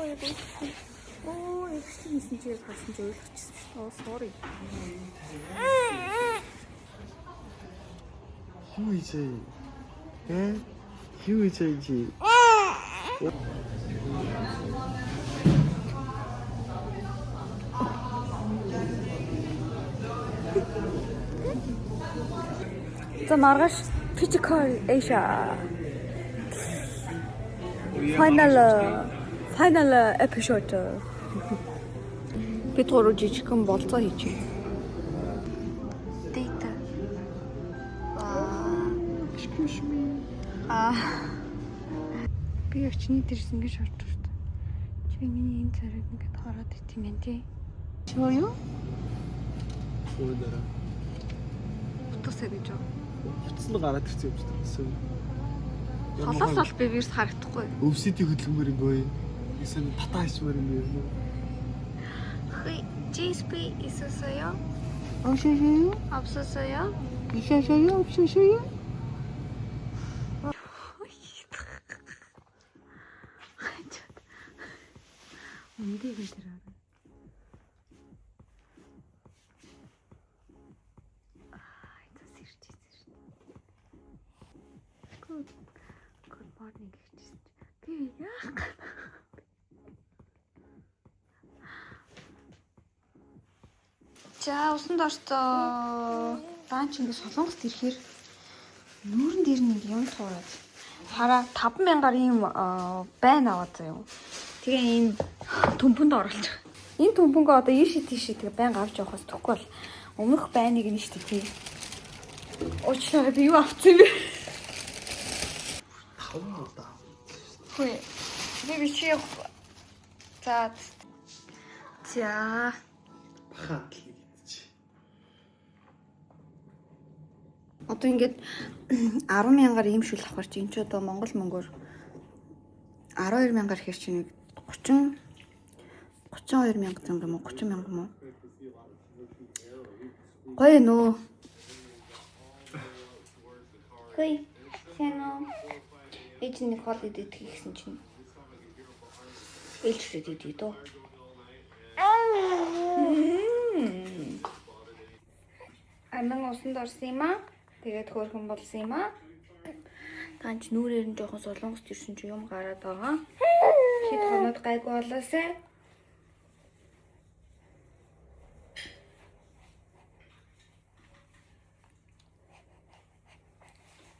Оо, ихсэн чинь харсан чи ойлгочихсон шүү дээ. Sorry. Юу ийчээ? Юу ийчээ чи? За маргааш Physical Asia. Final episode. Би туруу жижигхэн болцоо хийчихье. Data. Excuse me. Би очны дээрс ингэж орж байна. Чи миний энэ царайг ингэж хараад ит юм тий. Чоо юу? Өөдөрөө. Утасаа гэж юу? Утасны гараад ирсэн юм шүү дээ. Холоос бол би вирус харагдахгүй. Өвсөдийн хөдөлмөр юм боо. Эсвэл татаа хиймээр юм байна. Хөөе, GSP 있었어요? 없어요? 없었어요? 있었어요? 없었어요? 뭔데 얘들아? Good morning гэчихсэн. Би яах? За усан дорцоо. Даанч ингэ солонгост ирэхээр нүүрэн дээр нэг юм туураад. Хараа 5,000-аар ийм байн аваад заяа. Тэгээ энэ төмпөнд оруулж. Энэ төмпөнгөө одоо ийш тийш тэгээ байн авч явахаас төгөхгүй бол өмнөх байныг нь штэ тий. Уучлаарай би юу авсан юм бэ? Тавнуудаа. Хөөе. Би бичиж. За. Бахаад л гэж. Одоо ингээд 10,000-аар ийм шүл авахар чи энэ ч одоо Монгол мөнгөөр 12,000-аар хэр чи нэг 32,000 төгрөг юм уу 30,000 юм уу? Гоё нөө. Хөөе. Сэно. Эч нэг хол идэт хийсэн чинь. Элчрээд идэв дөө. Анан усанд орсон юм аа. Тэгээд хөөрхөн болсон юм аа. Ганч нүрээр нь жоохон солонгост ирсэн чи юм гараад байгаа. Хэд хоноод гайгүй болоосай.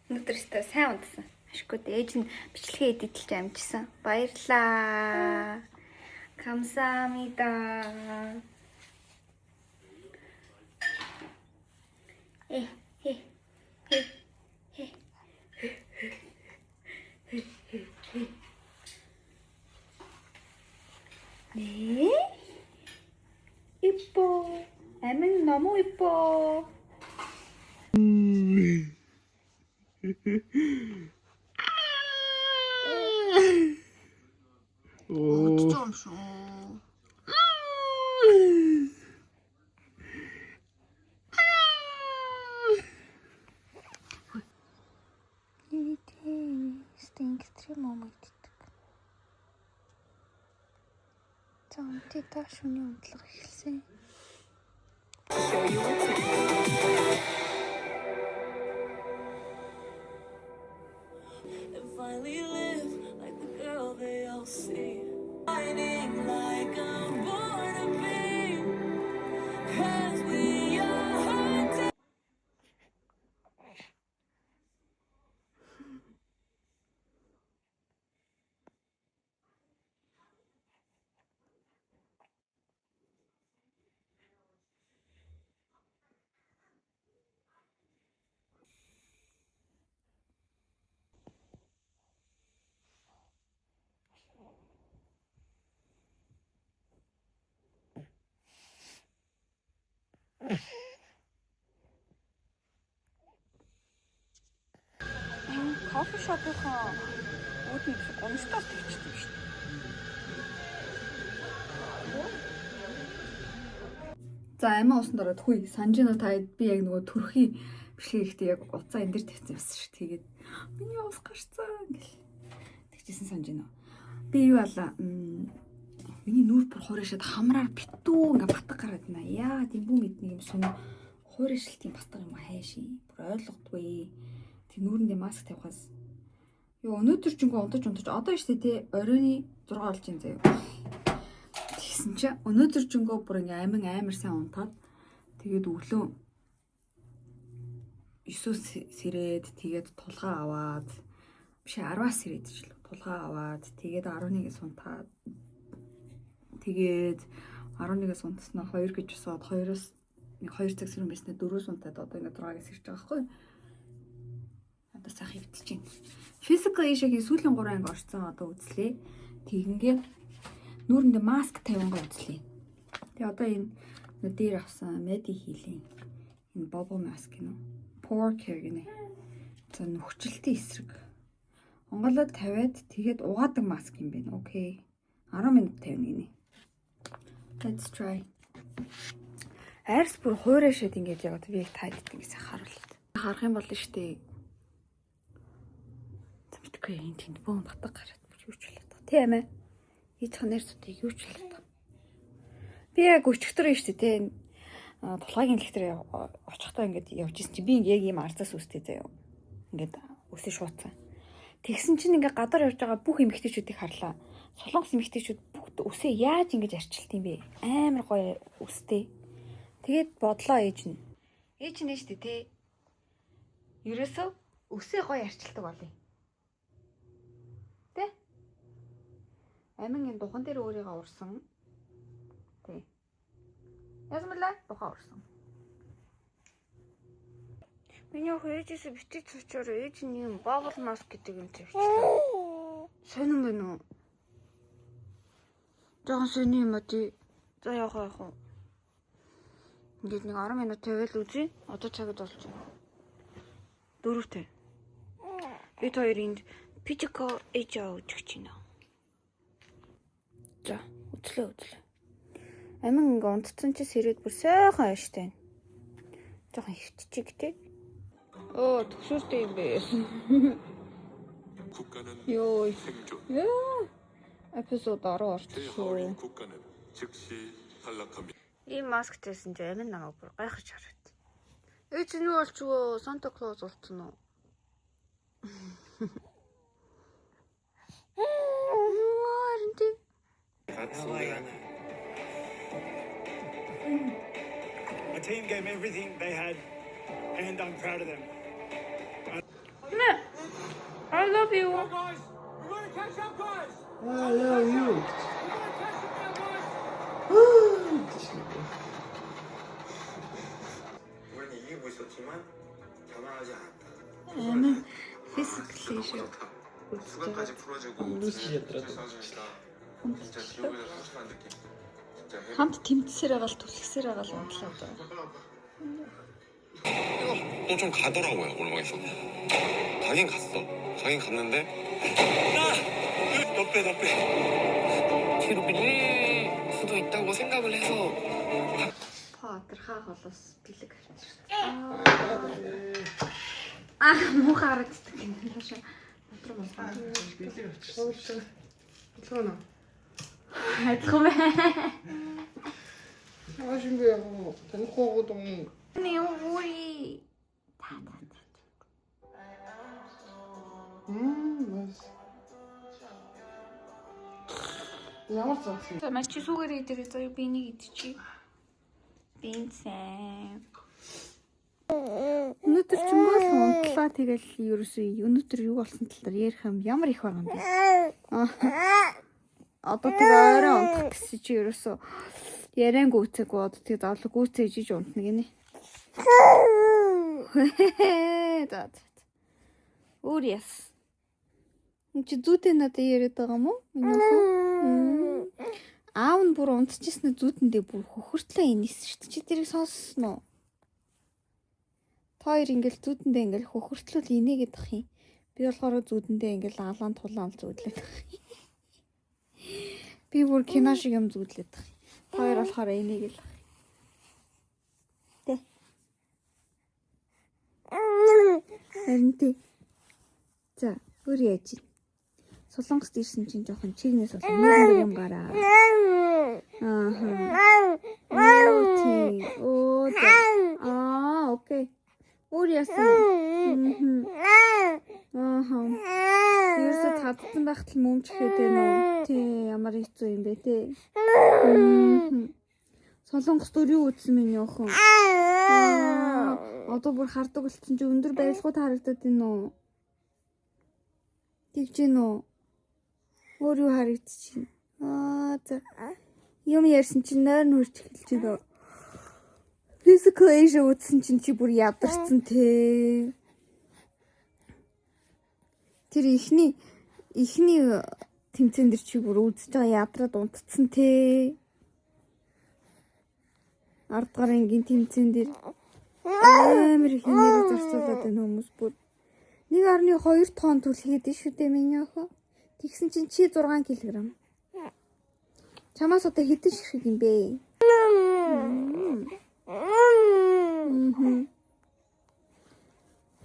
Өдрөстөө сайн унтсан. Ашгүй ээж нь бичлэгээ эдитэлж амжсан. Баярлаа. 감사합니다. 네? 이뻐. 애는 너무 이뻐. 진짜 엄청. За үнтэй та шөнийн унтлага эхэлсэн. Finally live like the girl they all see. Fighting like I'm born to be. 'Cause we are hunting. Кофе шопынхаа үүдний гомстаас тавьчихсан шүү дээ. За амиа усанд ороод хүй санжина та би яг нөгөө төрхийн бишээ ихтэй яг уцаа энэ дэр тавьсан юмсан шүү. Тэгээд миний ус гарцсан гэл тэгчихсэн санжина. Би юу алаа Миний нүур бүр хуурайшаад хамраар битүү ингээ батг гараад байна. Яа тийм бүү мэднийг юм сүн хуурайшилтын батг юм хайши. Бүр ойлгохгүй. Тэг нүүрэндээ маск тавихаас. Йоо өнөөдөр ч ингээ унтаж одоо штэ тий оройны 6 болж юм заяа. Тэгсэн чи өнөөдөр ч ингээ бүр ингээ амар сайн унтаад тэгээд өглөө 9-өөс сэрээд тэгээд тулгаа аваад биш 10-аас сэрээд ч л тулгаа аваад тэгээд 11-ээс унтаад тэгээд 11-ээс унтснаа 2 гэж босоод 2-оос 2 цаг сэрэн байснаа 4-өөс унтаад одоо ингээ 6-аас ирж байгаа байхгүй. Одоо сайхан хөвтөж байна. Physical Asia-гийн сүүлийн 3 анги орсон одоо үзлээ. Тэгингээ нүүрэндээ маск 50 үзлээ. Тэгээ одоо энэ дээр авсан Medi Heal-ийн энэ bubble mask гэнэ. Pore care гэнэ. За нөхцөлтийн эсрэг. Онголоод тавиад тэгээд угаадаг маск юм байна. Окей. 10 минут тавина гинэ. Let's try. Арс бүр хуурайшаад ингэж яваад би тайлт ингэж харуулдаг. Харах юм бол штэ. Тэгмэтгэе энэ тэнд бөөн батг гараад юу ч болоод байгаа. Тийм ээ. Ийж ханаар зүтгийг юу ч болоод байгаа. Би яг өчтөр нь штэ тийм тулгаагийн электрээр очихдаа ингэж явж ирсэн чи би яг ийм арцаас үстэй заяа. Ингээд үсээ шууцсан. Тэгсэн чинь ингээ гадар явж байгаа бүх эмэгтэйчүүдийг харлаа. Солонгос эмэгтэйчүүд бүх үсээ яаж ингэж арчилт юм бэ? Амар гоё үстэй. Тэгээд бодлоо ээж нь. Ээж нь штэ тий. Ерөөсөө үсээ гоё арчилдаг болъё. Тэ? Амин энэ духан дээр өөрийгөө урсан. Тий. Ясмала духан урсан. Миний ээжээс битгий цочоор ээж нь юм bubble mask гэдэг юм тавьчихлаа. Сонин байна уу? Жохон сони юм аа тий. За явах уу. Ингээд нэг 10 минут тавиал үзье. Одоо цагт болж байна. 4-тэй. Бид хоёрын Physical Asia үзэж байна. За, үзлээ. Амин ингээ унтцсан чи сэрээд бүр сайхан ааштай. Жохон хөвтчих тий. Оо, төгсөлтэй юм бэ. 국가는 Йоо. 생존. Яа. Эпизод 10 대하위 орчихсон. 국가는 즉시 탈락합니다. Ийм маск тавьсан чи амин намайг бүр гайхаж хараад. Ээж нь юу болчихвоо? Санта Клаус болсон уу? My team gave everything they had, and I'm proud of them. I love you. Guys, we're going to catch up, guys. I love you. We're going to catch up now, guys. 우리는 이기고 있었지만 자만하지 않았다. Амин Physical Asia. 수강까지 풀어주고 루시였더라도. 선수니까 진짜 지옥에서 성취한 느낌. 진짜 Хамт тэмцсээр байгаа л түлхсээр байгаа л унтлаа даа. 또 좀 가더라고요 올라가서 가긴 갔는데 뒤로 밀릴 수도 있다고 생각을 해서 Патер хаалаас бэлэг харчихсан. Муухай харагддаг юм хаашаа. Дотроо маа. Бэлэг авчихсан. Толгойно. Адилхан бай. Аашингүй яг танихгүйгод юм. Нэг үгүй. Бас. Ямар цаас юм? За мачи сүгээрээ дээр заяа би нэг идчихье. Бинцэн. Өнөөдөр ч мөн унтлаа тэгэл ерөөсөө өнөөдөр юу болсон талаар ярих юм ямар их байгаа юм бэ? Одоо тэгээ орой унтах гэсэн чи ерөөсөө яриан гүйцээгүй одоо тэгээ заавал гүйцээж иж унтна гинэ. За. Өөр яс. Чи зүйтэй надад яриад байгаа юм уу? Аав нь бүр унтчихсан зүйтэндээ бүр хөхөртлөө инээсэн шүү дээ. Чи тэрийг сонссон уу? Хоёр ингээл зүйтэндээ ингээл хөхөртлөл инээгээд ах юм. Би болохоор зүйтэндээ ингээл алаан тулаан зүүдлээд ах юм. Би бүр кино шиг юм зүүдлээд ах юм. Хоёр болохоор инээгээл ах юм. Тэ. Харин тий. За, өөр яаж ий. Солонгост ирсэн чинь жоохон чигнээс болоо нүүрэн юм гараа. Окей. Өөр яасан. Ерөөсө цадсан байхад л мөмчгээд байна уу? Тий, ямар хэцүү юм бэ те. Солонгост юу үзсэн минь охин. Одоо бүр хардаг болсон чи өндөр барилгууд харагдаад байна уу? Тэгж гин үү? Өөр юу харагдчих. За. Юм ярьсан чинь нойр нүрч эхэлж байна. Physical Asia үзсэн чинь чи бүр ядарсан те. Тэр ихний тэмцээн дээр чи бүр үзэж байгаа ядраад унтцсан те. Ардгарангийн тэмцээн дээр амар их нэр зарцуулаад байна хүмүүс бүр 1.2 тонн түлхээд шүү дээ миний охин. Тэгсэн чинь чи 6 кг. Чамаас одоо хэдэн ширхэг юм бэ?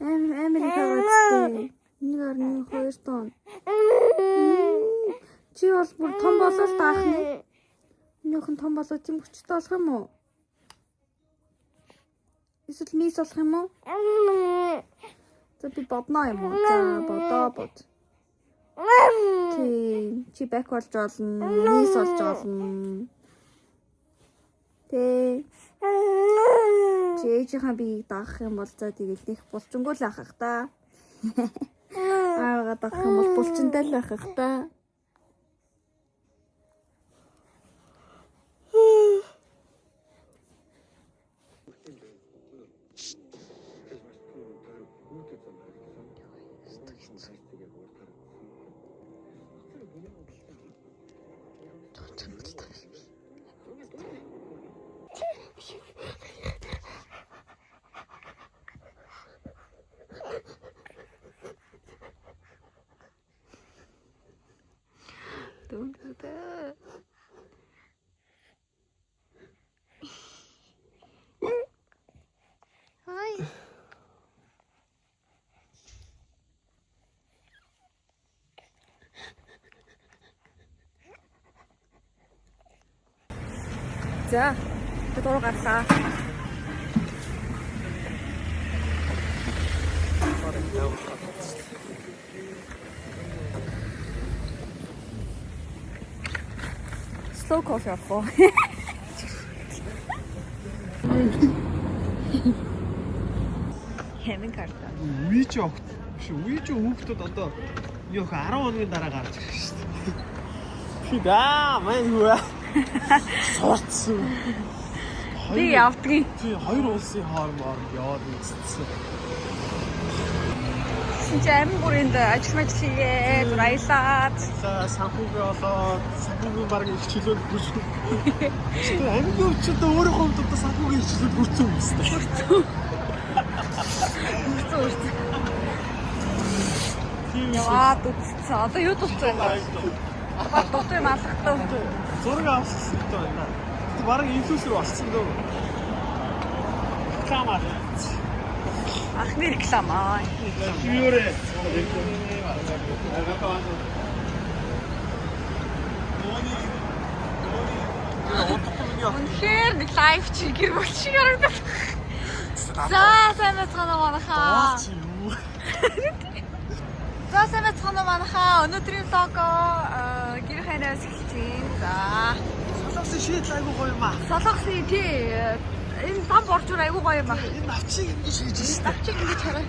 Америкаст 1.2 тонн. Чи бол бүр том болол таах нь. Минийхэн том болоод тийм хүчтэй болох юм уу? Эсвэл мис болох юм уу? За би бодно юм уу? За бод. Чи бэк болж болно, мис болж болно. Чи ээжийнхаа биеийг даах юм бол за тэгэл нэх булчингүй л ахах та. Аагаа даах юм бол булчинтай л ахах та. Don't do that. Hi. За, дөрөв гарлаа. Slow coffee авах. Хэмин карта. Үеж огт. Биш үеж хүүхдүүд одоо юу их 10 хоногийн дараа гарч ирэх шүү дээ. Хидаа мань хөө. Сорцсон. Би явдгийн. Тий, хоёр улсын хооронд яваад үзсэн. Шинэ амин бүрээнд ажил хийгээд баялаад. За санхүүгээ болоод санхүүгийн баг их чөлөөд бүрсэн. Тэгээ амин өчигд өөрөө хомдод санхүүгийн чөлөөд бүрсэн юм байна. Бүрсэн. Яваад үзсэн. Одоо юу тусцсан юм бэ? Бат дотор юм алхахтаа. Зураг авсан гэдэг байна. Тэг баг инфлюенсер болсон дөө. Камаа. Ахны реклам аа. Юурэ. Үнэхээр нэг лайв чи гэр бүл шиг харагдав. За сайн байцгаана уу манайхаа. За сайн байцгаана уу манайхаа. Өнөөдрийн влогоо гэр ханаас эхэлж байна. За Солонгосын шийдэл айгуу гоё юм аа. Солонгосын тий энэ там боржуур айгуу гоё юм аа. Энэ навчиг ингэж хийж байна. Навчиг ингэж хараа.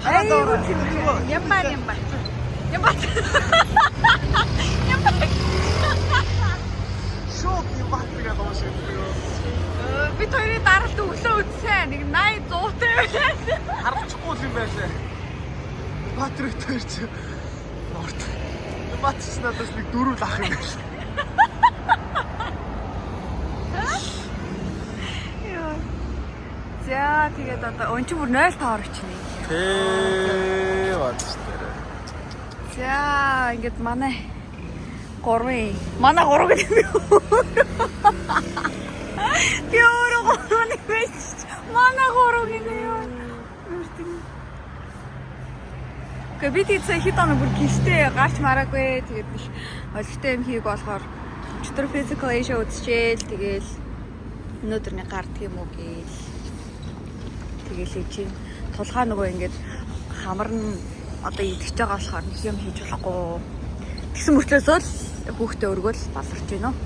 Хараа Ямбар. Шок юм батлага доошиг. Би хоёрын даралт өглөө үтсэн. Нэг 80 100-тай байсан. Харахгүй юм байлаа. Патрик төрч. Орт. Батч надаас нэг дөрөв ах юм байна. За тэгээд одоо өн чи бүр 0 тоор очно. Тэ бач дээр. За ингээд манай 3 гэдэг юм. Би өөрөө 3 нэг байж. Манай 3 гэдэг юм. Гэхдээ би тийм хэд хоног бүр гэртээ гарч мараагүй. Тэгээд нэг олигтой юм хийх болохоор өчтөр physical Asia үзчихээл. Тэгээл өнөөдөр нэг гардаг юм уу гээл. Тэгээл хийж чинь тулгаа нөгөө ингээд хамар нь одоо идэж байгаа болохоор нэг юм хийж болохгүй. Тэгсэн мөртлөөсөө л хүүхдээ өргөөл баларч байна уу?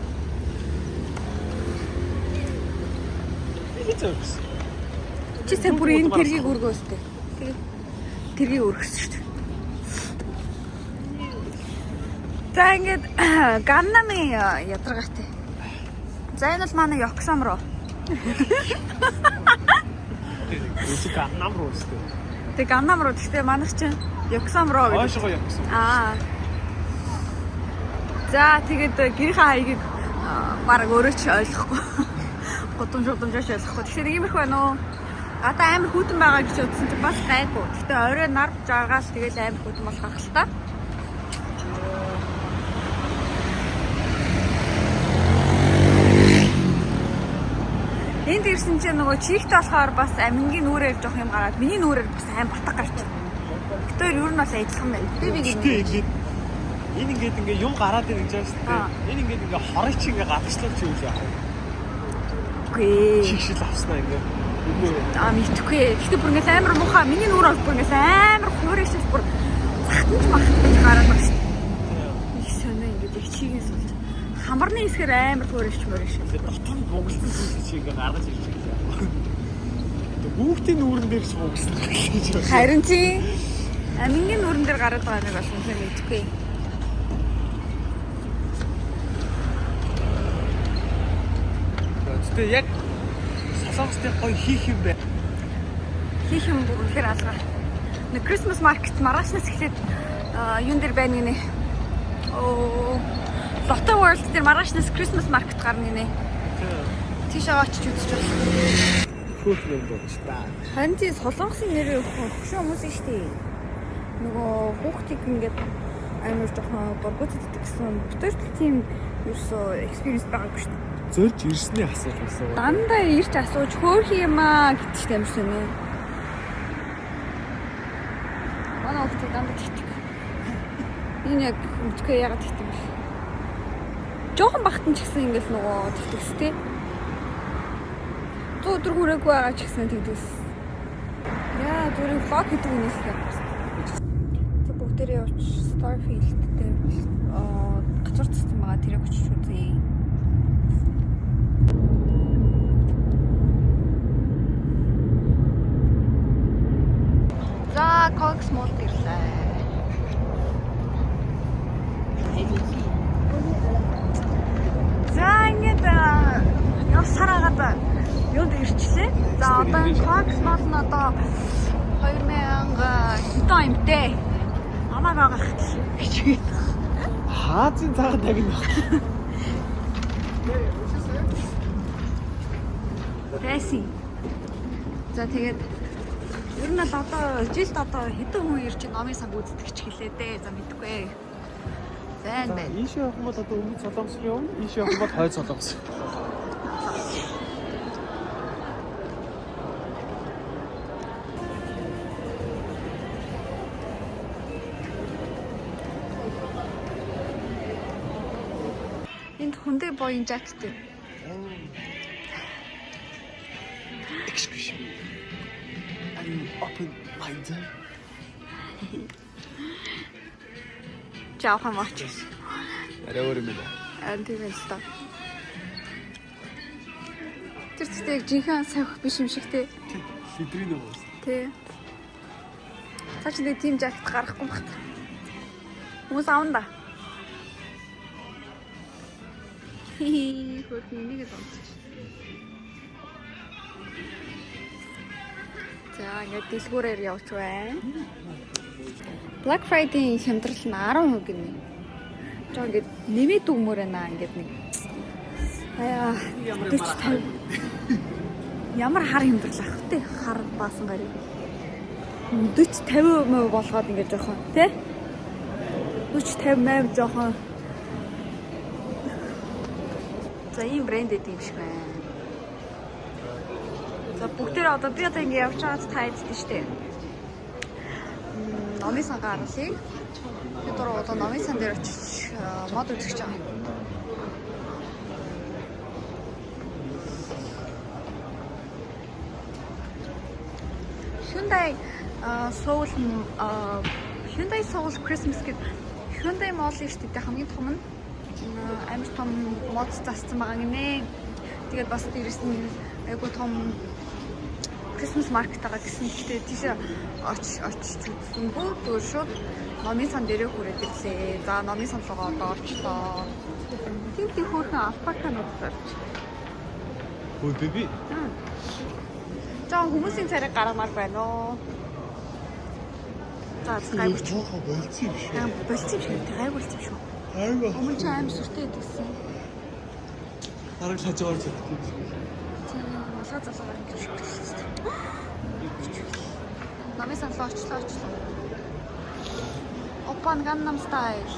Хий зөөс. Чи сая бүр энэ тэргийг өргөөстэй. Тэгээд тэргийг өргөсөн шүү дээ. За ингээд Ганнамын ядаргаатай. За энэ бол манай Йоксам руу. Эцэг Ганнам руу өстэй. Тэг Ганнам руу гэхдээ манайх чинь Йоксам руу гэдэг. Ойшоо явсан. За тэгээд гэрийн хаягийг бараг өөрөө ч ойлгохгүй. Гудамжууш ойлгохгүй. Тэгэхээр иймэрхүү байна уу? Гадаа амар хүйтэн байгаа гэж бодсон чи бас гайгүй. Гэхдээ орой нар жаргаал тэгэл амар хүйтэн болох ах л та. Энд ирсэн чинь нөгөө чихтэй болохоор бас амингийн нүрээр жоох юм гараад миний нүрээр бас аим батг гарч. Гэтээр ер нь бас адилхан байна. Энэ ингээд юм гараад ирэх гэж байна шүү дээ. Энэ ингээд хорыг чи ингээд гадагшлуулж юу яах вэ? Үгүй. Чигшил авснаа ингээд. Мэдхгүй. Гэтэ бүр ингээд амар муухай. Миний нүр бол бүр ингээд амар хуурайшил бүр захтанч махтаж гараад байна шүү дээ. Их сонир ингээд их чигээс болж. Хамарны хэсгээр амар хуурайш мөрөш. Дотор нь бугалсан зүйл чи ингээд гаргаж ирж байгаа. Хүүхдийн нүүрэн дээр ч бугалсан гэж байна. Харин чи амингийн нүрэн дээр гараад байгаа нэг болсон юм мэдхгүй. Тэ яг солонгостой гоё хийх юм бэ. Хийх юм бүр үнэхээр алгаа. Нэг Christmas market маргаашнаас эхлээд юун дээр байна гинэ. Lotto World дээр маргаашнаас Christmas market гарна гинэ. Тийш аваач үзэж байна. Хөөх юм болж та. Харин тийм солонгосын нэр хөшөө хүмүүс шүү дээ. Нөгөө хүүхдийг ингээд амар жоохон горгоцд гэсэн битэр тийм ерөөсөө experience байгаагүй шүү дээ. Зөрж ирсний асууж байсан. Дандаа ирж асууж хөөх юм аа гэдэгтэй юм шиг нэ. Манай хүүхд дандаа тэгдэг. Энэ яг мэдгүй яагаад тэгдэг бэ? Жохон бахтан ч гэсэн ингээл нөгөө тэгдэгс тээ. 100 өдөр хүрээгүй байгаа ч гэсэн тэгдэгс. Яа зүрх влог гэдэг юм шиг байна. Тэг бүгдээрээ явж Starfield дээр гацар цэцэн байгаа тэрэг очиж үзье. За Cox Mall гэрлээ. За ингээд явсараагаад юунд ирчлээ. За одоо Cox Mall нь одоо 2000 хэдэн оюутай. Амаа байгаа гэж. Хаазын цагаан тагна. Тэсий. За тэгээд ер нь л одоо жилд одоо хэдэн хүн ирж номын санг үздэг ч хэлээ дээ. За мэдгүй. Зайн байна. Ийш явах юм бол одоо өмнөд солонгос руу явна. Ийш явах юм бол хойд солонгос. Энд хүндээ боён жакет. Excuse me. Are you open-minded? Жаахан маач. Арай өөр юм байна. Тийм л та. Тэр тег жинхэнэ савх биш юм шиг те. Литрийн нөгөө. Тий. Цааш нэг тим жакет гарахгүй багт. Хүмүүс аавна да. Хи хот нэг донч. За ингээд дэлгүүрээр явж байна. Black Friday хямдрал нь 10% гинэ. Жоо ингээд нэмээд өгмөр байна ингээд нэг. Аяа 40-50. Ямар хар хямдрал ах вэ? Хар баасан гарыг. 40-50% болгоод ингээд жоохон тий? 40-50% жоохон. За ийм брэндэд юм шиг байна. За бүгдээ одоо би одоо ингэ явж байгаад та эздэг штэ. номын сан гаргалыг бид одоо номын сан дээр очиж мод үзэж байгаа юм. Hyundai Seoul Christmas гэдэг Hyundai Mall шүү дээ хамгийн том нь амар том мод зассан байгаа гинэ. Тэгээд бас дээрэс нь айгу том Christmas market байгаа гэсэн. Гэхдээ тийш очиж үзсэнгүү зүгээр шууд номын сан дээрээ хүрээд ирлээ. За номын сан руугаа одоо орчлоо. Тийм хөөрхөн алпаканууд зарч. Өө бэби. Жаа хүмүүсийн царайг гаргамаар байна уу? За гайгүй жоохон болцсон юм шүү. Болцсон юм шиг гайгүй болцсон шүү. Айгаа. Өмнө ч аим сүртэй гэдсэн. Хараг хажуугаар зүтгэв. Тийм малгай залуугаар ингэж хэлсэн. Намайг саналаа очлоо. Оппан Gangnam Style.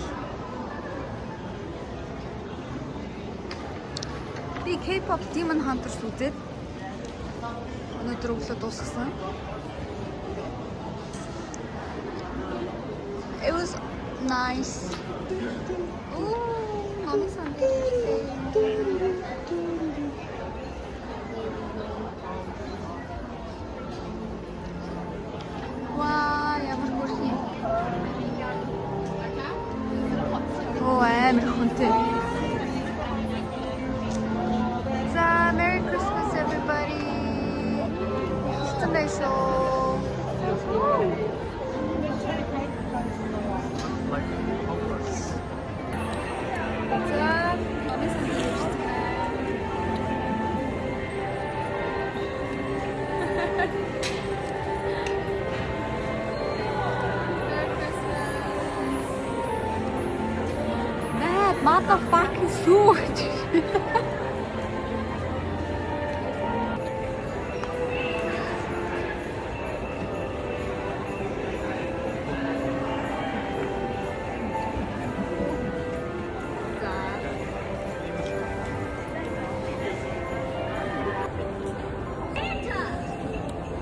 Би K-pop Demon Hunters үзээд өнөөдөр өглөө дуусгасан. It was nice. Oh, mommy Sunday. Wow, ямар хөрхий. Oh, амар хүнтэй. За, Merry Christmas everybody. Sunday show. That motherfucking suit.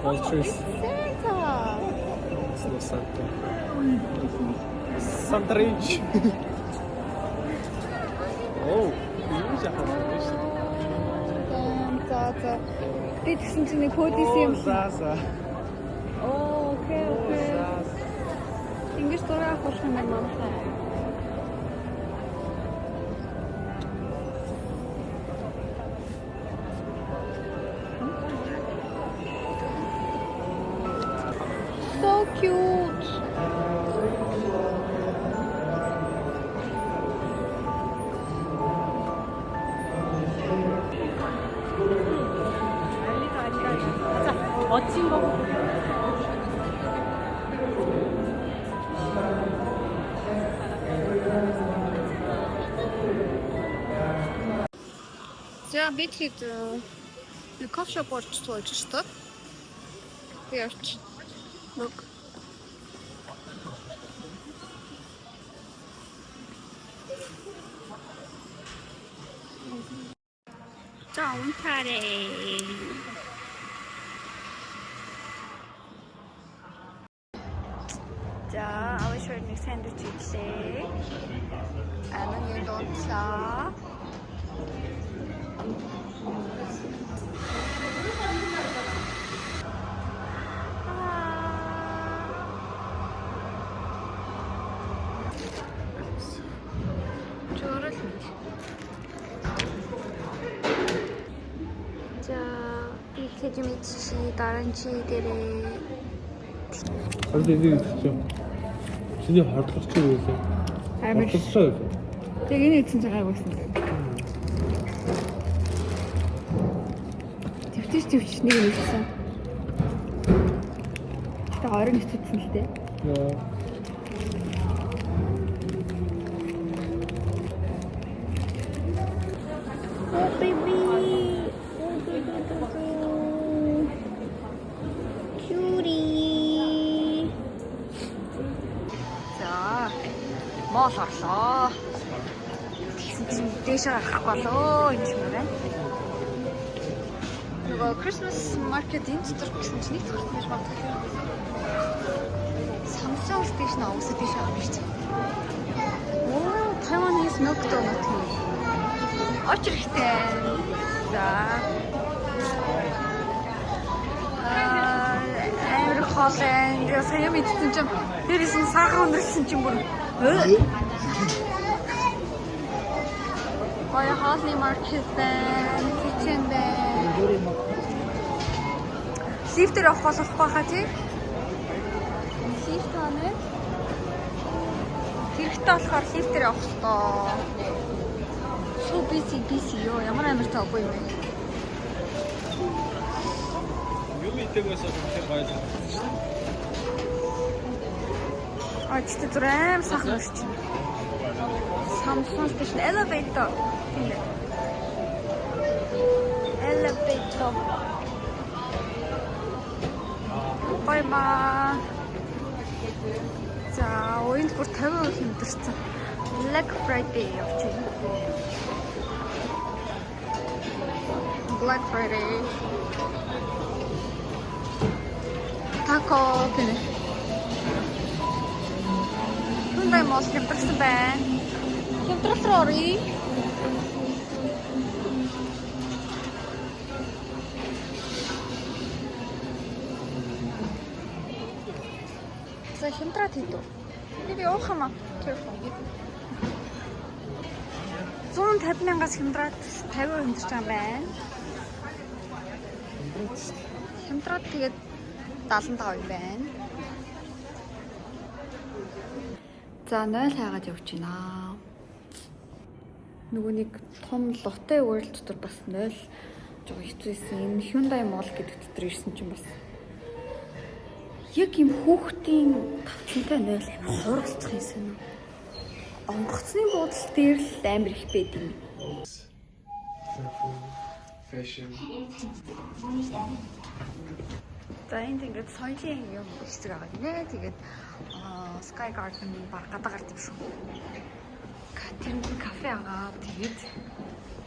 Ultras. Santa. It's no Santa. Santa Rich. Oh, iyi жахан биш. За. Би тэгсэн чинь нэг код исэн юм шиг. За. Оо, окей. Ингэж дураа авах юм байна. So cute. 멋진 거. За бид хэд кофешоп орж сууж шүү дээ. Би орч. Look. 자, 온타래. 자, 아웃쇼는 샌드위치 있지. 아는 일도 없어. 자, 이렇게 좀 있지. 다른 지들의 Харин энийг хэлчихв. Чиний хордлогч юу вэ? амар Хордлогчоо. тэг энэ эцэн цагааг байсан. Твч нэг юм хэлсэн. Тэ орон нэвтсэн л дээ. Яа. Oh baby. Cutie. 자, 뭐 샀어? 대셔 갖고 왔어 이 친구네. 이거 크리스마스 마켓 인스트럭션 진짜 좋아하는 것 같아요. Fashion station авсан тийш авах гэж. Оо, Taiwanese McDonald's. Очрохтэй. За. Амир хоолой. Сая мэдсэн чинь дээрээс нь сахар өндөрлсөн чинь бүр. Гоё хоолны маркет байна. Кичен байна. Лифтээр авах болохгүй хаа тий? Лифт байна. Хэрэгтэй болохоор лифтээр авах ёстой. So busy ёо. Ямар амир таагүй юм бэ? Юм идээгээс үнэхээр гоё л. Очтой зүрэм сайхан шүү чинь. Samsung station elevator. Elevator. Бай. За, уянд бүр 50% хэмдэрсэн. Black Friday явчих. Black Friday. Taco гэнэ. Hyundai Mall хэмдэрсэн байна. Хэмдрэл рүү оръё. За хэмдраад хийдв. Би явах юм аа. Careful. 150,000-аас хэмдраад 50 хэмдэрч байгаа юм байна. Хэмдраад тэгээд 75 юм байна. За 0 хайгаад явж байна. Нөгөө нэг том Lotte World дотор бас 0 жоо хэцүүсэн. Энэ Hyundai Mall гэдэг дотор ирсэн чинь бас яг юм хүүхдийн тавцантай 0 амар хууралцах юмсан уу? Онгоцны буудал дээр л амар их байд юм. Fashion. За энд ингээд соёлын юм хэсэг байгаа нэ. Тэгээд Sky Garden баг гадаа гардаг шүү. Тэнд кафе байгаа. Тэгээд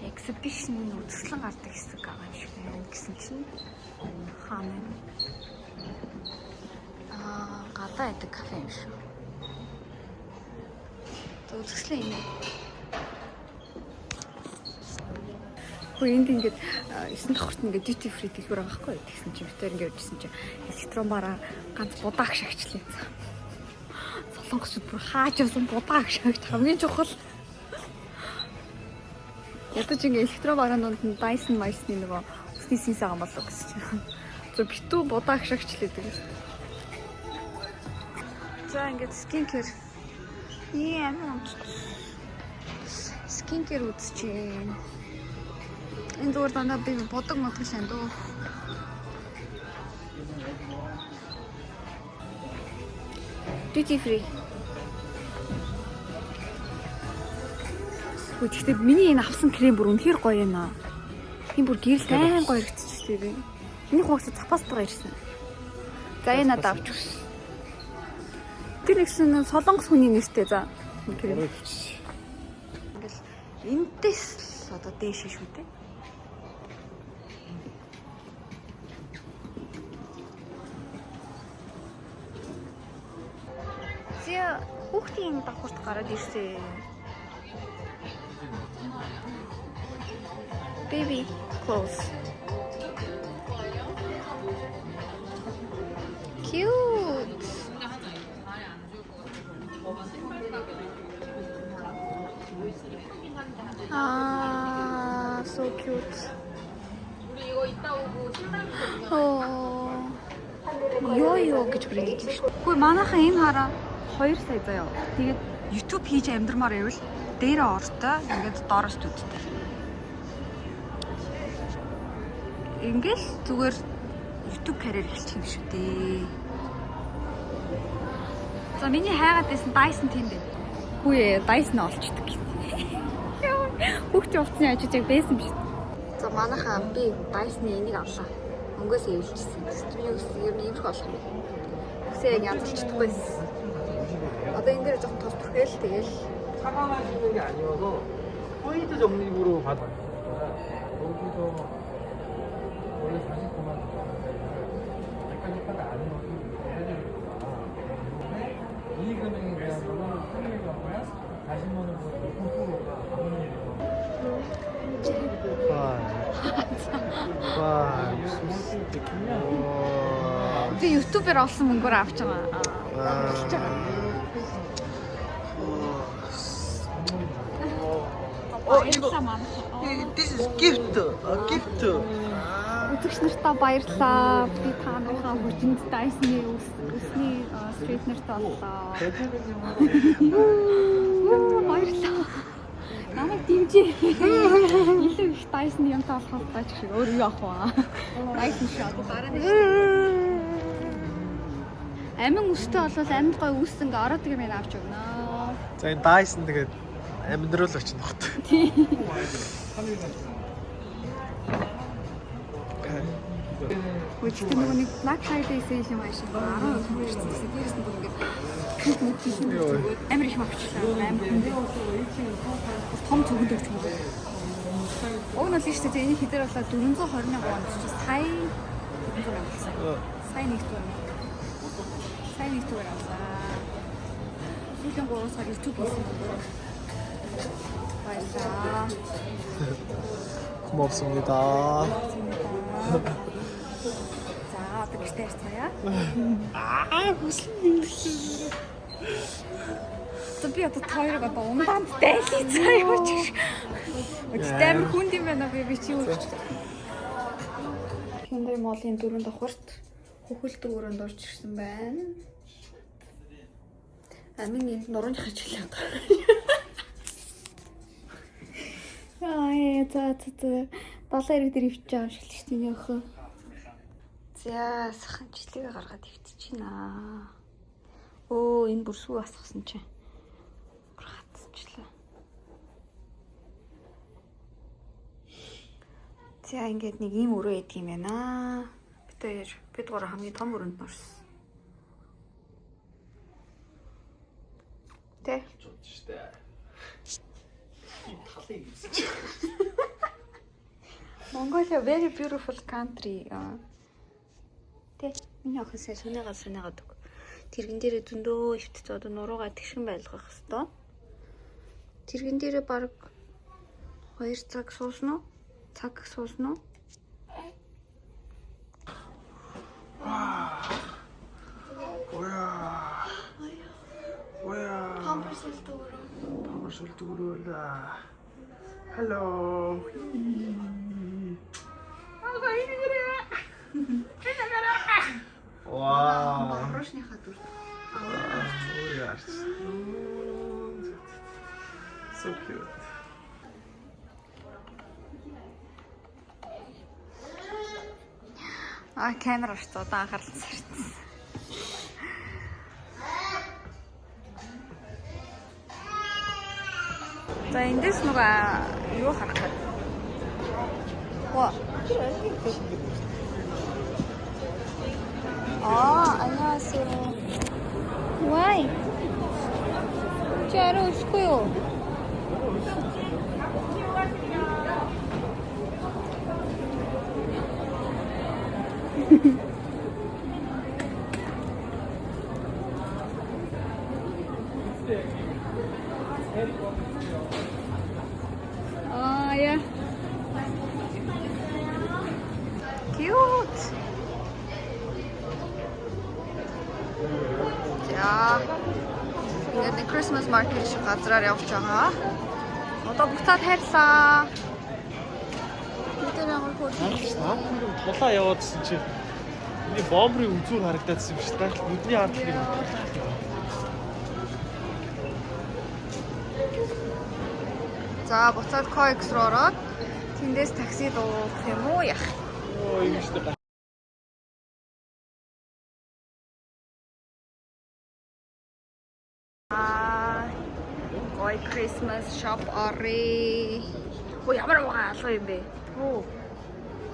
exhibition үзэсгэлэн гардаг хэсэг байгаа юм шиг байна гэсэн чинь хаана гадаа байдаг кафе юм шүү. Үзэсгэлэн юм. Хөө энд ингээд 9 давхарт ингээд duty free дэлгүүр байгаа байхгүй гэсэн чинь битээр ингээд явжсэн чинь электрон бараа ганц будааг шагчлаа. Солонгосчууд бүр хааж явсан будааг шагч хамгийн чухал. Ядаж ингээд электрон барааны донд нь Dyson Mice-ны нөгөө усны синс байгаа болов гэсэн чинь. Зөв битүү будааг шагчлаа гэдэг. За ингээд skincare. Skincare үзчихээн. Энэ зүгээр дандаа би бодог модг шанд уу. Duty free. Гэхдээ миний энэ авсан крем бүр үнэхээр гоё юм аа. Энэ бүр гэрэл айн гоё хэрэгцчихлээ би. Миний хувьд запас байгаа ирсэн. За энэ надад авч өгсөн. Тэр нэгсэн солонгос хүний нэртэй за. Ингээл энэс одоо дээш шүү дээ. Зэ хүүхдийн давхурт гараад ирсэн. Baby clothes. Cute. So cute. Ёо гэж брэнд шүү. Хөөе манайхан энэ хараа 2 сая заяа. Тэгээд YouTube хийж амьдрмаар байвал дээрээ ортой ингээд доороос үдтэй. Ингээл зүгээр YouTube карьер эхэлчих юм шүү дээ. За миний хайгаад байсан Dyson тийм дээ. Хөөе Dyson олчдаг. Хүүхдийн хувцсны ажиж яг байсан биш. За манайхан би Dyson-ы энийг авлаа. Өнгөөс эвлжсэн. Студио гэсэн юм ийм их болох юм. Үсээ яг язалчихдаггүй. Одоо энэ дээр жоохон тос түрхэл тэгэл 사과만 주는 게 아니어서 포인트 적립으로 받아요. 여기서 원래 49만 원. 약간 효과가 안 나오고 해드릴 거야. 금액에 대한 너무 크게 가고요. 다시 모는 것도 Би YouTube-ээр олсон мөнгөөр авч байгаа. Болж байгаа. 이거 this is gift. Gift. Үзэгч нартаа баярлалаа. Би та нарынхаа хүчинд Dyson-ы өсний стрейтнертэй боллоо. Баярлалаа. Намайг дэмжээ. Илүү их Dyson юм таалах тааж шиг өөр юу авах вэ? Dyson шат дараа нь. Амин өстэй болвол амьд гой үс ингээ ороод ирэм яа авч өгнө. За энэ Dyson тэгээд амьдрал очно хот. Өчигдөр нөгөө нэг Black Friday sale юм аашиг 10% хүрсэн. Дээрээс нь бүр ингээ амар их авчлаа. Том цогт өгч байгаа. Уг нь л шүү дээ энэ хэдэр болоо 421 онд чи сая хэдэн болсон. Сая нэг тугаар авлаа. Сүүлийн 3 сар YouTube хийсэн юм. Баярлалаа. 고맙습니다. За одоо гэртээ ирцгаая. 무슨 일? Би одоо тойрог одоо ундаанд дайлцгаа юу ч. Өчтөр амар хүнд юм байна би чи юу гэж. Hyundai Mall-ын 4 давхарт хөхөлдөг өрөөнд орж ирсэн байна. Амин энд нурууны хажиглаа. За 70 эрэг дээр ивч байгаа юм шиг л шүү дээ нөхөө. За саханчлыгээ гаргаад ивчихнаа. Өө энэ бүр сүү асгасан чинь. Хатчихлаа. За ингээд нэг ийм өрөө идэг юм байна. Бид гурав хамгийн том өрөөнд норсон. Тэ. Mongolia very beautiful country. Тэ миний охин сая санаагаад өг. Тэргэн дээрээ зөндөө өвтөц одоо нуруугаа тэгшин байлгах хэвээр. Тэргэн дээрээ баг 2 цаг суусан уу? Цаг суусан уу? 뭐야? 파머슬 두르다. Hello. Wow. Хорошныхаа дүр. So cute. Камера шүү дээ анхаарал сарцсан. За эндээс нөгөө юу харах вэ? 안녕하세요. Why? 잘 오시고요. Yeah. Cute. За. Ингээд Christmas market шиг газраар явж байгаа. Одоо бүгдээ хайрлаа. Тэдэр ямар хөрөнгө. Тулаа яваадсэн чи миний бомбрын үзүүр харагдаадсэн юм шиг байна. Нүдний ард нэг. За буцаад COEX руу ороод тэндээс такси дуух юм уу яах? Оо юм шүү дээ. Гой Christmas shop орё. Оо ямар байгаа алга юм бэ? Оо.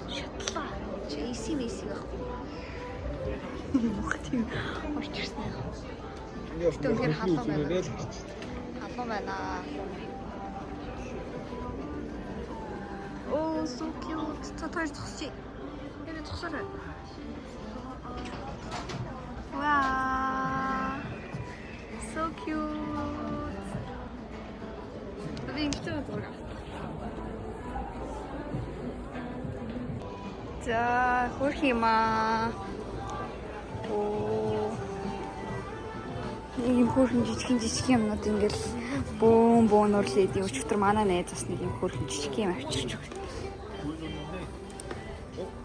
Шатлаа. Чи AC байх. Мөх тийм орч ирсэн юм. Тэгвэл халуун байна. Халуун байна. Oh, so cute. Татар зогсчих. Энэ зогсоорой. Ваа. So cute. Би ингэж байгаа. За, хөрх юм аа. Ийм хөрхэн жижиг юмнууд ингээл бөөн урлээд юм. Өчигдөр манай найз бас нэг ийм хөрхэн жижиг юм авчирч өгсөн.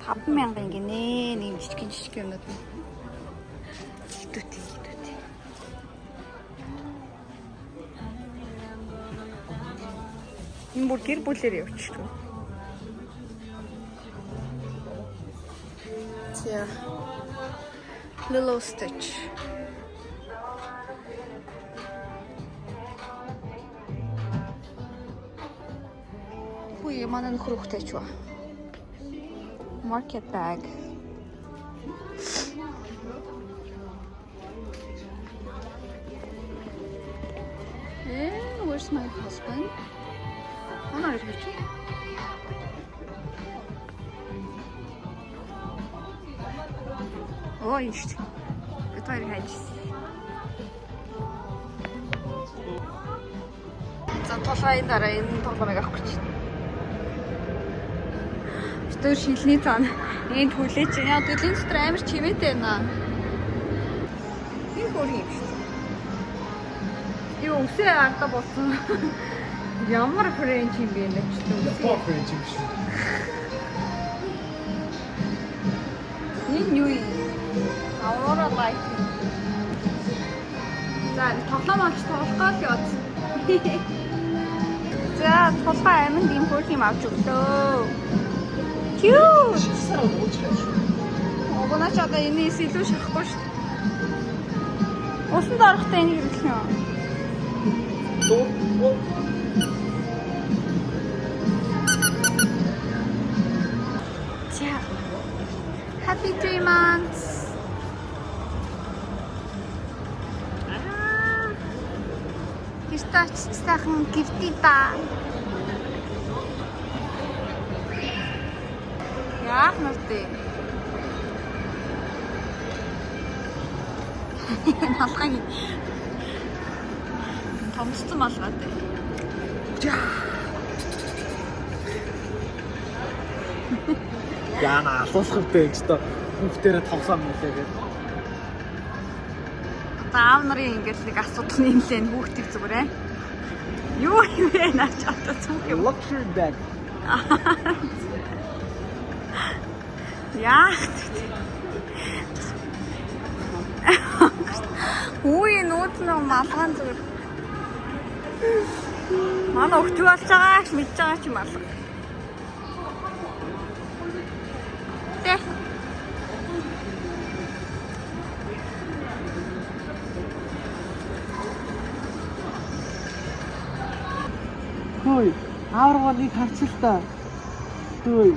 5,000 гинэ. Нэг жижиг юмнууд. Хитүүтэй. Энэ бүр гэр бүлээр явчихдаг. За. Lilo Stitch. Хүй манай нөхөр хөхтэй ч ба. Market bag. Where's my husband? Ana ирвэж. Ой, шүү дээ. Бид хоёр хайжсэн. За толгойн дараа энэ тоглоомыг авах гэж байна. Өстөр шилний цаана энд хүлээж яа төлийн дотор амар чимээтэй байна. Энэ хөрх юм шүү дээ. Юу өсөө ардаа болсон. Ямар френч юм бэ нэ ч тийм. Френч юм шүү. Энэ юу юм? Aurora light. За тоглоом олж тоглохгүй л яд. За толгой аминд юм хөрх юм авч өглөө. Cute. Сараа уучих шүү. Огоно ч одоо энэс илүү шахахгүй шүү. Усанд орохдоо энийг хэлэх юм. За. Happy 3 months. Хистач сайхан гэртий та. Яах нүртэй. Малгай. Томцсон малгайтай. Яна асуусахтай ч одоо хүүхдээрээ тоглоом мөлий гэдэг. Аав нарын ингээд нэг асуудал нэмлээ хүүхдийг зүгээрээ. Юу юм бэ наач одоо зүг юм. Luxury bag. Яах. Үй нууд нь малган зүгээр. Манай өгтөг болж байгаа ч мэдж байгаа ч юм алга. Тэ. Хөөе, аавраа нэг харцал та. Хөөе.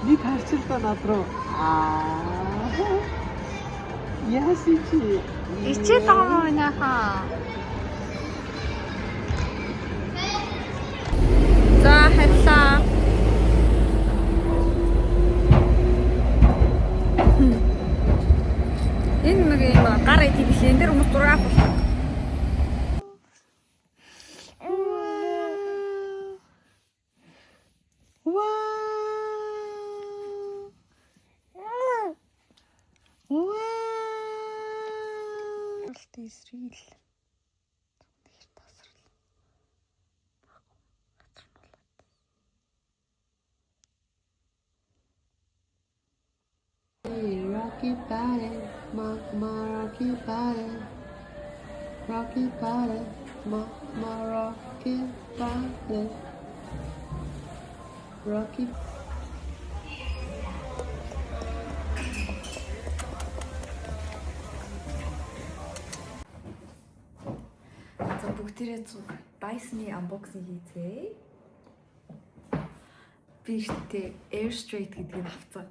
Нэг харцал та над руу. Ясичи. Ичээд байгаа юм нахаа. За хайрлаа. Энэ нэг юм гар идэв биш энэ дэр хүмүүс зураг авах. Эсрэл. Тэр тасрал. Rocky body, my rocky body, rocky body, my rocky body, rocky. Бүгдээрээ цуг Dyson-ы unboxing хийцгээе. Би ихтэй Air Straight гэдгийг авцгаа.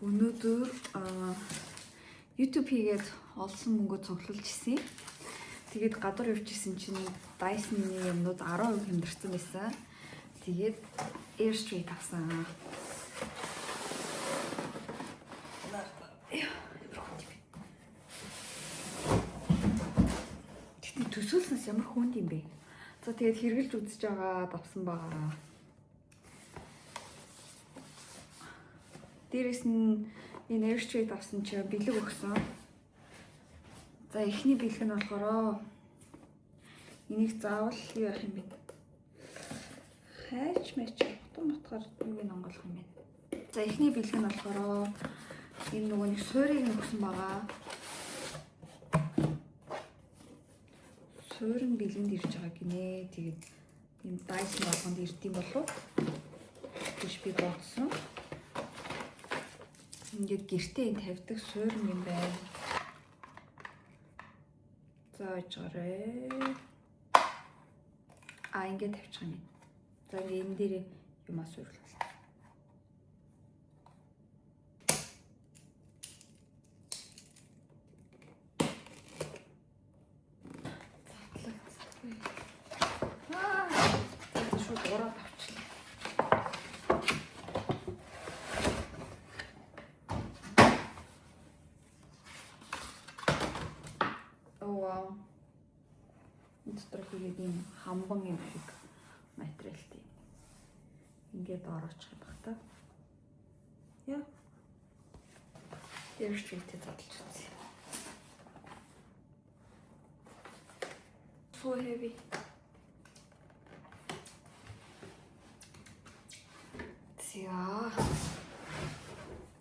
Өнөөдөр YouTube хийгээд олсон мөнгөө цуглуулж ирсэн. Тэгээд гадуур явж исэн чинь Dyson-ы юмнууд 10% хэмдэрсэн байсан. Тэгээд Air Straight авсан. Төсөөлснөөс ямар хүнд юм бэ? За тэгээд хэрглэж үзэж байгаа давсан байгаа. Дээрээс нь энэ airstreet авсан чи бэлэг өгсөн. За эхний бэлэг нь болохоор энийг заавал юу яах юм бэ? Хайч мэч утгаар юуг нь онгойлох юм бэ? За эхний бэлэг нь болохоор энэ нөгөө нэг суурийг өгсөн байгаа. Суурин бэлэнд ирж байгаа гинэ. Тэгээд энэ Dyson болгонд ирдэм болов. Гэж би бодсон. Ингээд гэртээ энэ тавьдаг суурин юм байна. За ижгарээ. Ингээд тавьчих юм. За энэ дээр юмаа суйрлуулъя. Тэгээд ийм хамбан юм шиг материалтай. Ингээд ороочих юм баг та. Яа. Airstreet-тэй задлж үзье. So heavy. Зя.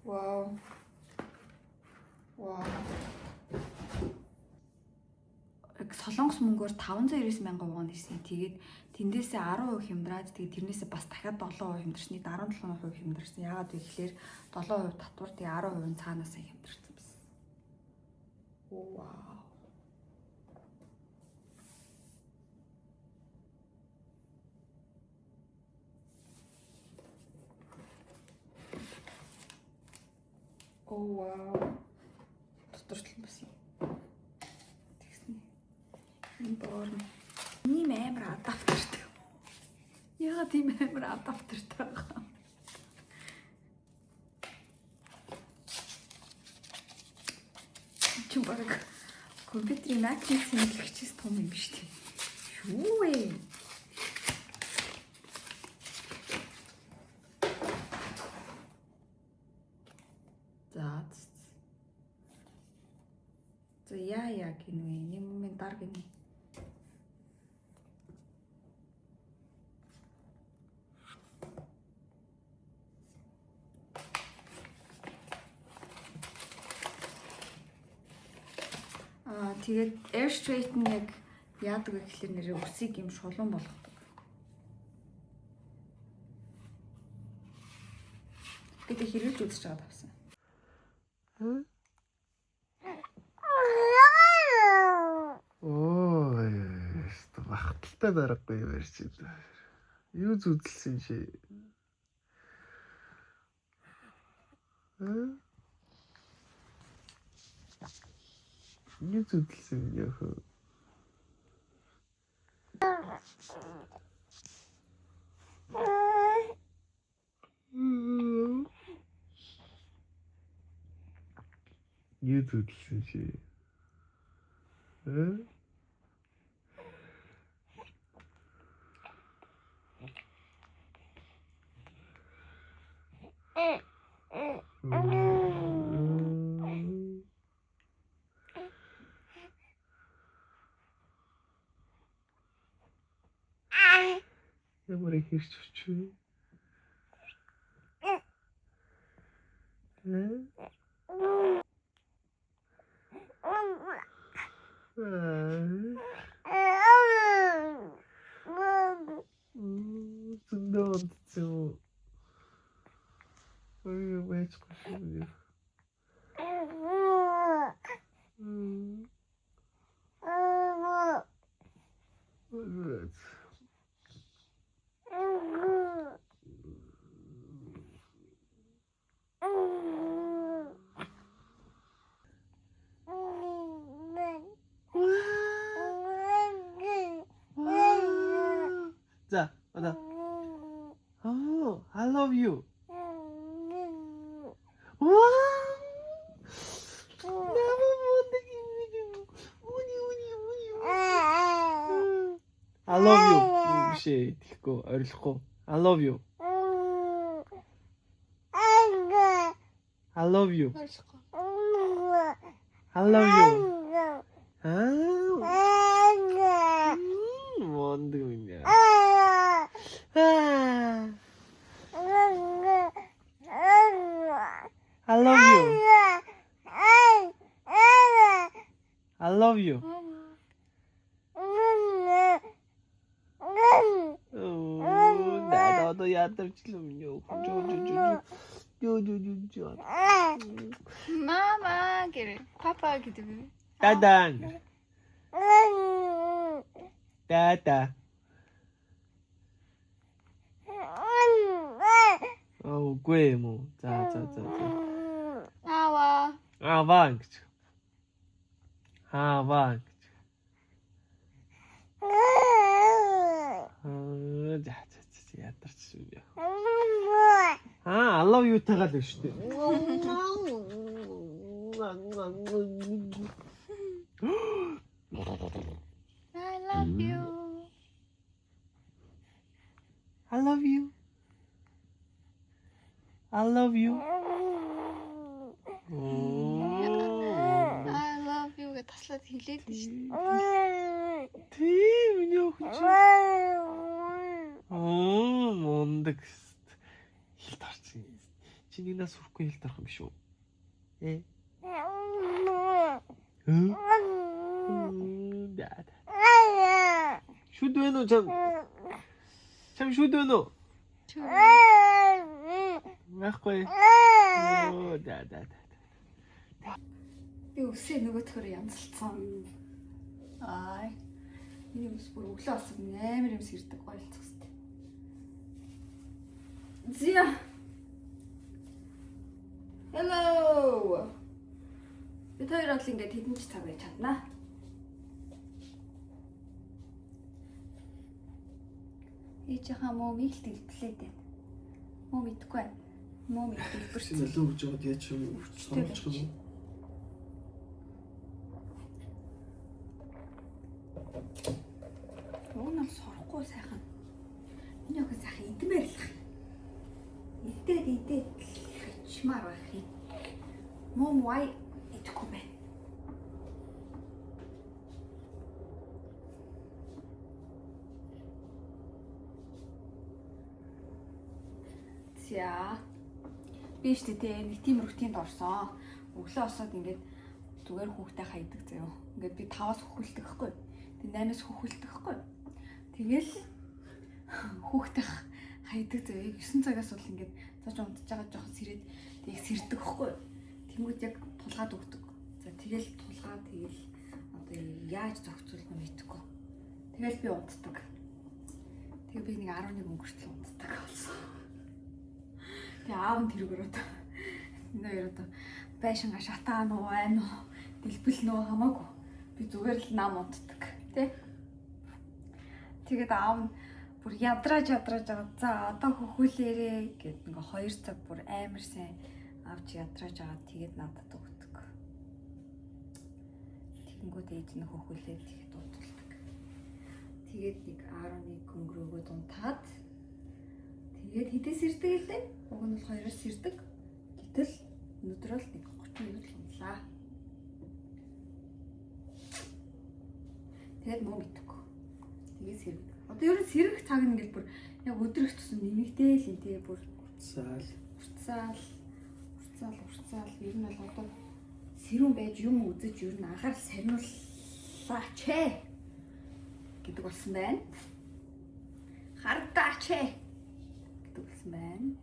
Wow. Wow. Солонгос мөнгөөр 599,000 вон ирсэн. Тэгээд тэндээсээ 10% хямдраад тэгээд тэрнээсээ бас дахиад 7% хямдарсны 17% хямдарсан. Яагаад вэ гэхээр 7% татвар тэгээд 10% нь цаанаасаа хямдарсан байсан. Вау. Вау. Тодорхойлсон байсан. Борн. Ийм амар адаптертэй. Яагаад ийм амар адаптертэй байгаа? Чи баг компьютерийн Mac-ийн сэнгэлэгчээс том юм биш үү? Юу вэ? За яа гинэ. Юм момент дар гинэ. Тэгээд Airstreet нь яг яадаг вэ гэхэлэр нэрээ үсийг юм шулуун болгодог. Бид хэрүүлж үзэж байгаа тавсан. Ой, багталтай дараагүй юм ярьж байна. Юу зүдэлсэн чи? Юу зүдэлсэн яах вэ? Юу зүдэлсэн чи? Ямар ихэрч очив? Зөндөөд зөө. Ой, вэж кофе. 자, 맞아. Oh, I love you. 와, 너무 못되게 우니. I love you. Биш ээ, тэгэхгүй орилохгүй. I love you. I love you. I love you. 뭔데 그냥. I love you. I love you. 나도 야답질럼요. Мама гэр. Папа гэдэг үү? 따단. 따다. үгүй юм уу. За. Аава. Аваа гэж. Аваа гэж. За ядарч юм яа. I love you тагаал гэж шүү дээ. I love you. I love you. I love you. I love you гэж таслаад хэлээд нь шүү. Тийм нөө хүч. Мондөг. Хил тарч. Чиний нас хүрхгүй хил тарах юм шүү. Шүд вэ нөө чам? Чам шүд вэ нөө? Байхгүй. Би үсээ нөгөө төр янзалцсан. Ай. Миний үс бүр өглөө болсон амар юм сэрдэг гойлцох хэвээр. Зя. Hello. Би тойрол ингээд хэдэн ч цаг байж чаднаа. Ээжийнхаа мөмийг л дэлбэлээд байна. Мөө мэдгүй байна. Мөө дэлбэрсэн. Нөлөө гэж яд яа ч юм сонсчих юм. Уунаас сорохгүй сайхан. Миний охин сайхан идмээр л ах. Идээд хичмаар байх юм. Мом вай идэхгүй байна. За. Би ч тээ нэг тийм рутинд орсон. Өглөө осоод ингээд зүгээр хүүхдээ хайдаг заяа. Ингээд би 5-аас хөхөлдөг хгүй. Тэг 8-аас хөхөлдөг хгүй. Тэгэл хүүхдээ хайдаг заяа. 9 цагаас бол ингээд цааш унтж байгаа жоохон сэрээд тэг сэрдэг хгүй. Тэнгүүд яг тулгаад өгдөг. За тэгэл тулгаад тэгэл одоо яаж зохицуулах нь мэдэхгүй. Тэгэл би унтдаг. Тэгээ би нэг 11 өнгөртөл унтдаг болсон. Тэгээ аав нь тэрүүгээр одоо энэ хоёр одоо байшингаа шатаа нуу байна уу дэлбэл нөө хамаагүй би зүгээр л нам унтдаг тий. Тэгээд аав нь бүр ядрааж байгаа. За одоо хөхүүлээрээ гэд ингээ 2 цаг бүр амар сайн авч ядрааж байгаа. Тэгээд надад өгдөг. Тэгэнгүүт ээж нь хөхүүлээд тэгээд удалдаг. Тэгээд нэг 11 өнгөрөөгөө унтаад тэгээд хідээс ирдэг л дээ. Уг нь бол 2-оос ирдэг. Гэтэл өнөөдөр л нэг 30 минут л унтлаа. Тэгээд муу мэдгүй. Тэгээд сэрэг. Одоо ер нь сэрэг цаг нь ингээл бүр яг өдрөх тусан нэмэгтэй л юм тий бүр уртсаал. Ер нь бол одоо сэрүүн байж юм үзэж ер нь анхаарал сарниуллаач гэдэг болсон байна. Хардаач гэдэг болсон байна.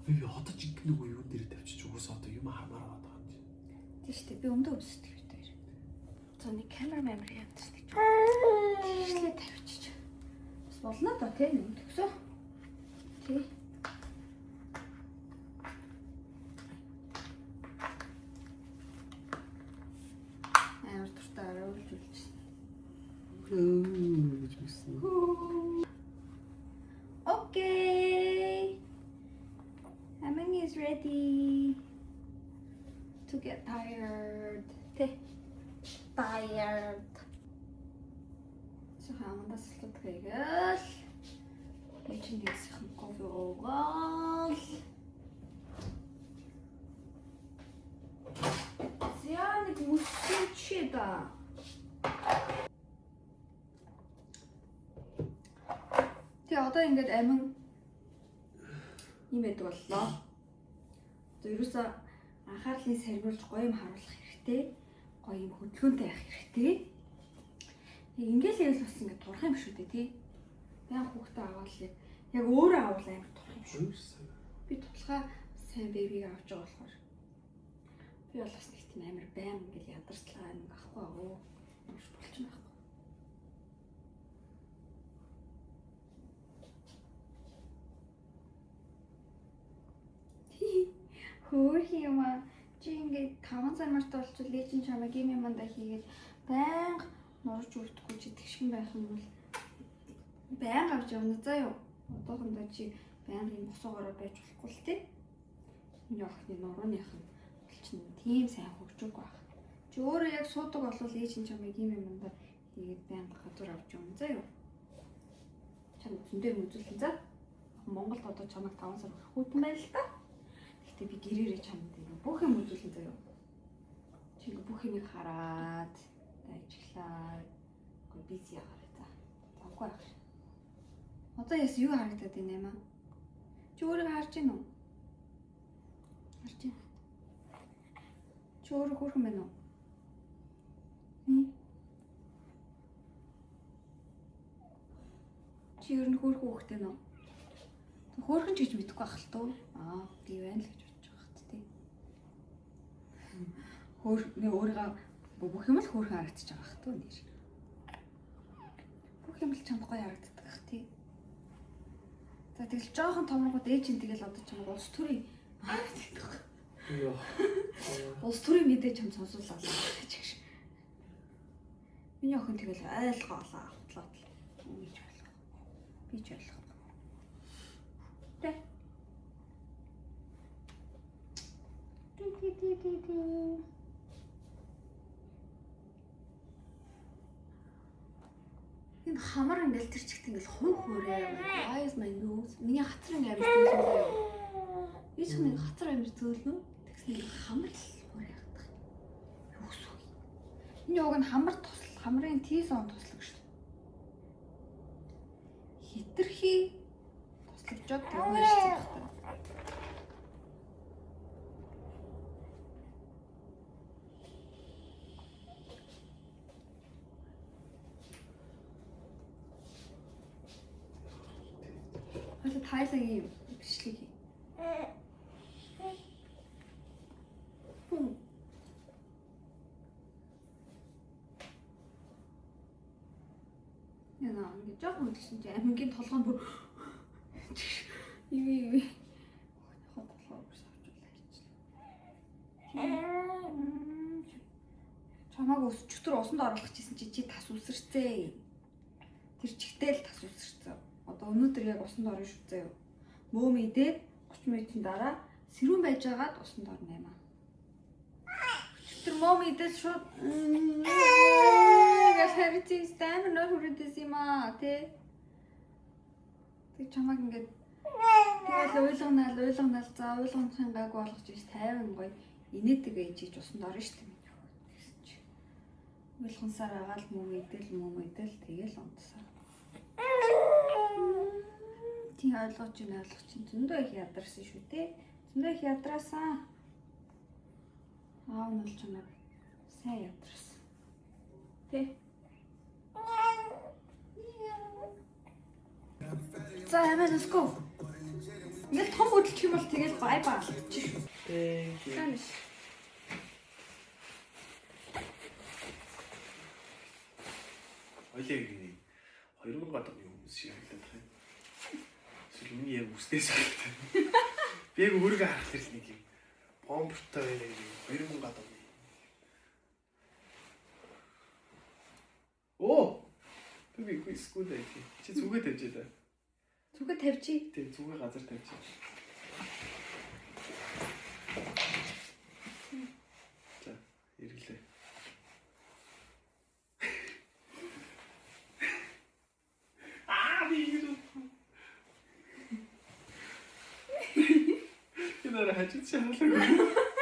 Би одоо ч ингэ нэг юу дээр тавьчих уусаа одоо юм хармаар байгаа юм чи. Тийм шүү дээ. Би өмдөө өмсдөг юм дээр. За нэг камерамен яддаг ч. Тийшлээ тавьчих. Бас болно да тийм юм төгсөө. Тий. Амар туртаа оруулж үлдсэн. гэж хэлсэн. Okay. Amani is ready to get tired. Tired. Сайхан амандаас салууд хийгээл. Эцэг нэг сайхан кофе уугаал. Зяник мусчида. Тэгээ одоо ингээд амин юм байдаг боллоо. Одоо ерөөсөө анхаарлыг сарниулж гоё юм харуулах хэрэгтэй. Гоё юм хөдөлгөөнтэй байх хэрэгтэй. Ингээл л бас ингээд турах юм шүү дээ тий. Баян хүүхдээ аваад л яг өөрөө авал амар турах юм шүү. Би тулхаа сайн бэбиг авч байгаа болохоор би бол бас нэг тийм амар байм ингээд ядарчлаа нэг авахгүй аа. Ямарч болчихно байхгүй. Хөөх юм аа. Чи ингээд 5 сар март болчихвол лээчин чамайг юм юмдаа хийгээд байнга нурж үлдэхгүй чи тэгшин байх юм бол байнга авч явна заа юу. Одоохондоо чи байнга юм босоогоороо байж болохгүй л тий. Энэ охины нурууных нь болчихно. Тийм сайн хөгжөөг байх. Чи өөрөө яг суудаг болвол лээчин чамайг юм юмдаа хийгээд байнга газар авч явна заа юу. Чам зөндөө юм үзүүлэн заа. Монголд одоо чамайг 5 сар хүрэх байна л та. Гэтэ би гэрээрээ чамд бүх юм үзүүлэн заяа. Чи ингээ бүх юмыг хараад ажиглаад бизи ягараа за. Завгүй байх. Одоо яс юу харагдаад байна юм аа? Чи өөрөө харж гин үү? Харж гин. Чи өөрөө хөөрхөн байна уу? Чи ер нь хөөрхөн хүүхдээ нөө? Хөөрхөн ч гэж мэдэхгүй байх л тоо. Аа, би байна л гэж бодож байгаа хат тий. Өөрийгөө бүх юм л хөөрхөн харагдаж байгаа хат тоо нэр. Бүх юм л чамд гоё харагддаг хат тий. За тэгэл жоохон томрогод ээж чинь тэгэл одоо чамд улс төрийн улс төрийн мэдээ чам сонсуулаад гэж гэж. Миний охин тэгэл ойлгоолаа хутлаад л үгийж болох. Би ч ойлгох. Энэ хамар ингээл тэр чигт ингээл хувь хуурай. Why is my nose? Миний хацар ингээл амир зөөлнө юу? Би ч нэг хацар амир зөөлнө. Тэгсэн хамар л хуурай ядах. Юу сүг. Энэ яг нь хамар тусал, хамрын T-зон туслаг шүү. Хитрхи туслагдж байгаа юм шиг байна. Хөөе тайлгийн бичлэг хий. Яна ингэ жоохон хөдөлсөн чи амингийн толгой бүр юу хот толгой бүр савчулаа. Чамааг өсчтөр усанд оруулах гэсэн чи тас үсэрцээ. Тэр чигтэл тас үсэрцээ. Одоо өнөөдөр яг усанд орно шүү заяа. Мөөм идээд 30 минутын дараа сэрүүн байж байгаад усанд орно юм аа. Тэр мөөм идэл шууд гашэрти стам нөр хүрээдээс юм аа тий. Тэг чамаг ингээд тэгэл ойлгонаал за ойлгохын гайг болгож иш 50 гоё инээдэг ээжиж усанд орно шүү дээ. Гэсэн чи. Ойлгонсаар агаал мөөм идэл тэгэл унтсаа. Тий ойлгож чинь зөндөө их ядарсан шүү дээ. Зөндөө их ядраасан. Аав нь бол чамайг сайн ядарсан. Тэ. За ямаа let's go. Нэг том хөдөлчих юм бол тэгэл бай болчих шүү. Тэнк. Ойлээ 2000 гадаг юм шиг хэлээд байна. Эсвэл миний яг үстээс хэлдэг. Би яг өөрийгөө харах хэрэг нэг юм. Бомбтой 2000 гадаг. Оо! Би скул дээр чи зүгээ тавьж байлаа. Зүгээ тавьчих. Тэг зүгээ газар тавьчих. За, ирлээ. хажиж шахалаагүй.